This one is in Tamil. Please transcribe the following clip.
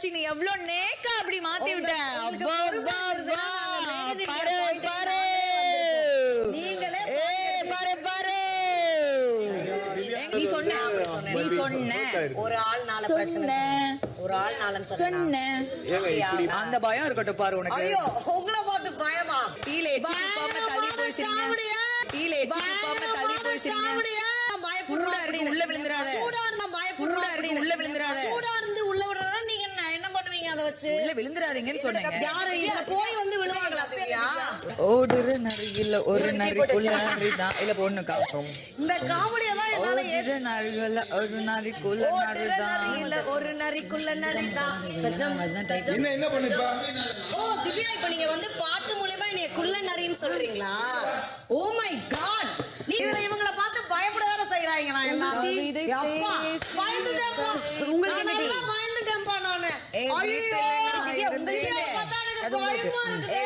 வச்சு நீ எவ்வளவு நேக்கா அப்படி மாத்தி விட்ட. நீ சொன்ன ஒரு ஆள் நாள பிரச்சனை, ஒரு ஆள் நாளன்னு சொன்ன அந்த பயம் இருக்கட்டும் பாரு உனக்கு. ஐயோ உங்களை பார்த்து பயமா? டீல தள்ளி போய் சிரிங்க, டீல தள்ளி போய் சிரிங்க. சூடா இருக்கு உள்ள விழுந்துறாத, சூடா இருக்கு உள்ள விழுந்துறாத, சூடா இருந்து உள்ள விடுறதா நீங்க என்ன பண்ணுவீங்க? அதை வச்சு உள்ள விழுந்துறாதீங்கன்னு சொன்னீங்க. யாரு இதுல போய் வந்து விழுவாங்களா? திவ்யா ஓடுற நரியில ஒரு நரிக்குள்ள நரிதான் இல்ல பொண்ணுக்கா இந்த காமெடியா தான் என்னால ஓடுற நரியில ஒரு நரிக்குள்ள நரிதான் ஒரு நரிக்குள்ள நரிதான். என்ன பண்ணுப்பா? ஓ திவ்யா இப்ப நீங்க வந்து பாட்டு மூலமா நீங்க குள்ள நரின்னு சொல்றீங்களா? ஓ மை காட், நீங்க இவங்கள பார்த்து பயப்பட வேற செய்றாங்க. நான் எல்லாம் உங்களுக்கு பயந்துட்டேன்பா நானு. ஐயோ பயமா இருக்கு.